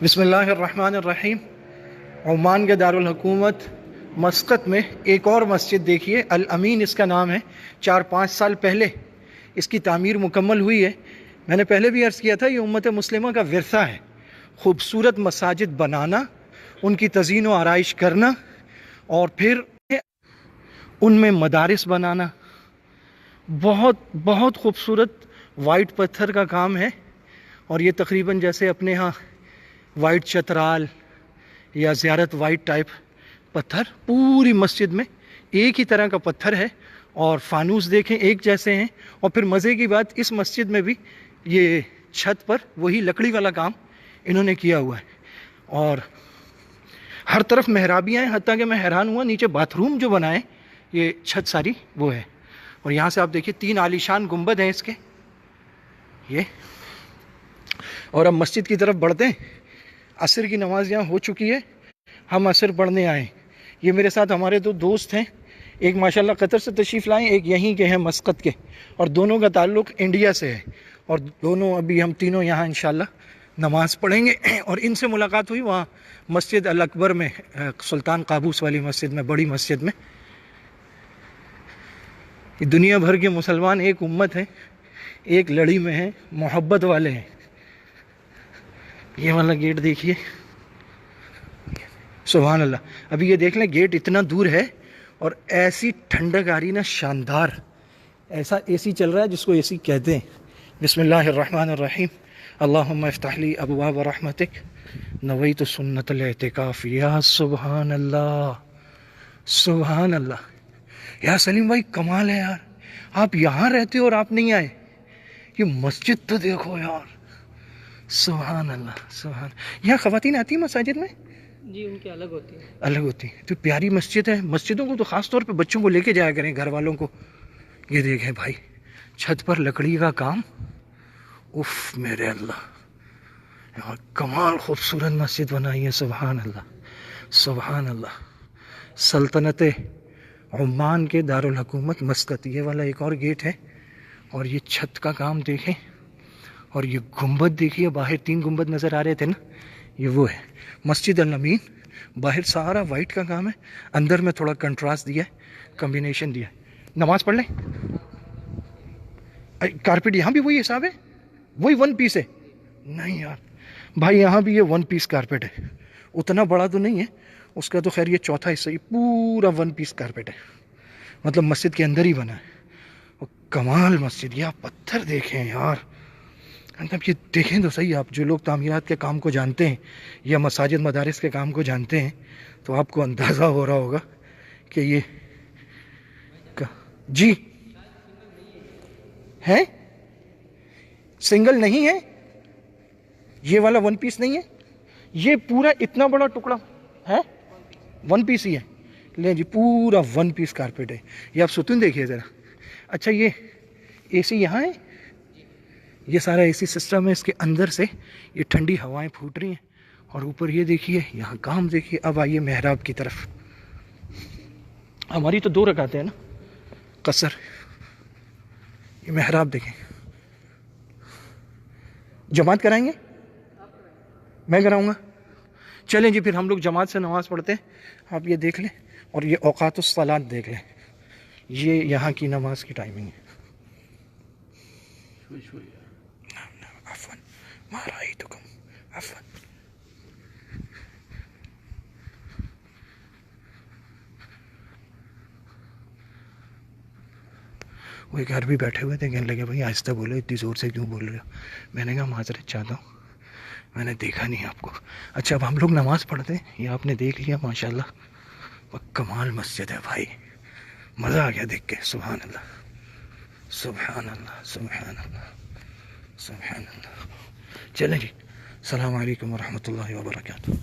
बिस्मिल्लाहिर्रहमानिर्रहीम। ओमान के दारुल हुकूमत मस्कत में एक और मस्जिद देखिए, अल अमीन इसका नाम है। 4-5 साल पहले इसकी तामीर मुकम्मल हुई है। मैंने पहले भी अर्ज़ किया था, ये उम्मत मुस्लिमा का विरसा है, खूबसूरत मसाजिद बनाना, उनकी तज़ीन व आराइश करना और फिर उनमें मदारिस बनाना। बहुत बहुत खूबसूरत वाइट पत्थर का काम है। और ये तकरीबन जैसे अपने यहाँ वाइट चतराल या ज़ियारत वाइट टाइप पत्थर, पूरी मस्जिद में एक ही तरह का पत्थर है और फानूस देखें एक जैसे हैं। और फिर मज़े की बात, इस मस्जिद में भी ये छत पर वही लकड़ी वाला काम इन्होंने किया हुआ है और हर तरफ मेहराबियाँ हैं। हत्ता कि मैं हैरान हुआ, नीचे बाथरूम जो बनाए, ये छत सारी वो है। और यहाँ से आप देखिए 3 आलीशान गुंबद हैं इसके ये। और अब मस्जिद की तरफ बढ़ते हैं। असर की नमाज यहाँ हो चुकी है, हम असर पढ़ने आए। ये मेरे साथ हमारे 2 दोस्त हैं, एक माशाल्लाह कतर से तशरीफ़ लाए, एक यहीं के हैं मस्कत के, और दोनों का ताल्लुक़ इंडिया से है। और दोनों अभी हम तीनों यहाँ इंशाल्लाह नमाज़ पढ़ेंगे। और इनसे मुलाकात हुई वहाँ मस्जिद अल अकबर में, सुल्तान काबूस वाली मस्जिद में, बड़ी मस्जिद में। दुनिया भर के मुसलमान एक उम्मत है, एक लड़ी में है, मोहब्बत वाले हैं। ये वाला गेट देखिए, सुभान अल्लाह। अभी ये देख लें, गेट इतना दूर है और ऐसी ठंडक आ रही ना, शानदार। ऐसा एसी चल रहा है जिसको एसी कहते हैं। बिस्मिल्लाहिर्रहमानिर्रहीम। अल्लाहुम्मा इफ्तह ली अबवाब रहमतिक नवैतु सुन्नतल इतिकाफ। या सुभान अल्लाह, सुभान अल्लाह। यार सलीम भाई, कमाल है यार, आप यहाँ रहते हो और आप नहीं आए। ये मस्जिद तो देखो यार, सुभान अल्लाह, सुभान। यहाँ ख़वातीन आती हैं मस्जिद में? जी, उनकी अलग होती है। अलग होती है। तो प्यारी मस्जिद है। मस्जिदों को तो ख़ास तौर पे बच्चों को लेके जाया करें, घर वालों को। ये देखें भाई, छत पर लकड़ी का काम, उफ मेरे अल्लाह यार, कमाल खूबसूरत मस्जिद बनाई है। सुभान अल्लाह, सुभान अल्लाह। सल्तनत ओमान के दारुल हुकूमत मस्कत, ये वाला एक और गेट है। और ये छत का काम देखें, और ये गुंबद देखिए, बाहर 3 गुंबद नज़र आ रहे थे ना, ये वो है मस्जिद अल अमीन। बाहर सारा वाइट का काम है, अंदर में थोड़ा कंट्रास्ट दिया है, कम्बिनेशन दिया है। नमाज पढ़ लें। कारपेट यहाँ भी वही हिसाब है, वही 1 पीस है? नहीं यार भाई, यहाँ भी ये 1 पीस कारपेट है। उतना बड़ा तो नहीं है उसका, तो खैर ये चौथा हिस्सा, ये पूरा 1 पीस कारपेट है, मतलब मस्जिद के अंदर ही बना है। और कमाल मस्जिद। या पत्थर देखें यार, मतलब ये देखें तो सही आप, जो लोग तामीरात के काम को जानते हैं या मसाजिद मदारिस के काम को जानते हैं, तो आपको अंदाज़ा हो रहा होगा कि ये जी है, सिंगल नहीं है। ये वाला 1 पीस नहीं है, ये पूरा इतना बड़ा टुकड़ा है, 1 पीस ही है। ले जी, पूरा 1 पीस कारपेट है। ये आप सुतून देखिए ज़रा। अच्छा, ये एसी यहाँ है, ये सारा एसी सिस्टम है। इसके अंदर से ये ठंडी हवाएं फूट रही हैं। और ऊपर ये देखिए, यहाँ काम देखिए। अब आइए मेहराब की तरफ। हमारी तो 2 रकातें हैं ना कसर। ये मेहराब देखें। जमात कराएंगे? मैं कराऊंगा। चलें जी, फिर हम लोग जमात से नमाज़ पढ़ते हैं। आप ये देख लें, और ये औक़ातुस सलात देख लें। ये यहाँ की नमाज की टाइमिंग है। अफ़वन मा रअयतुकुम, अफ़वन। वो एक घर भी बैठे हुए थे, कहने लगे भाई आहिस्ता बोलो, इतनी ज़ोर से क्यों बोल रहे हो? मैंने कहा माज़रत चाहता हूँ, मैंने देखा नहीं आपको। अच्छा, अब हम लोग नमाज़ पढ़ते हैं। ये आपने देख लिया माशाल्लाह, वह कमाल मस्जिद है भाई, मज़ा आ गया देख के। सुभान अल्लाह, सुभान अल्लाह, सुभान अल्लाह, सुभान अल्लाह। चलें जी, अस्सलामु अलैकुम व रहमतुल्लाहि व बरकातुहू।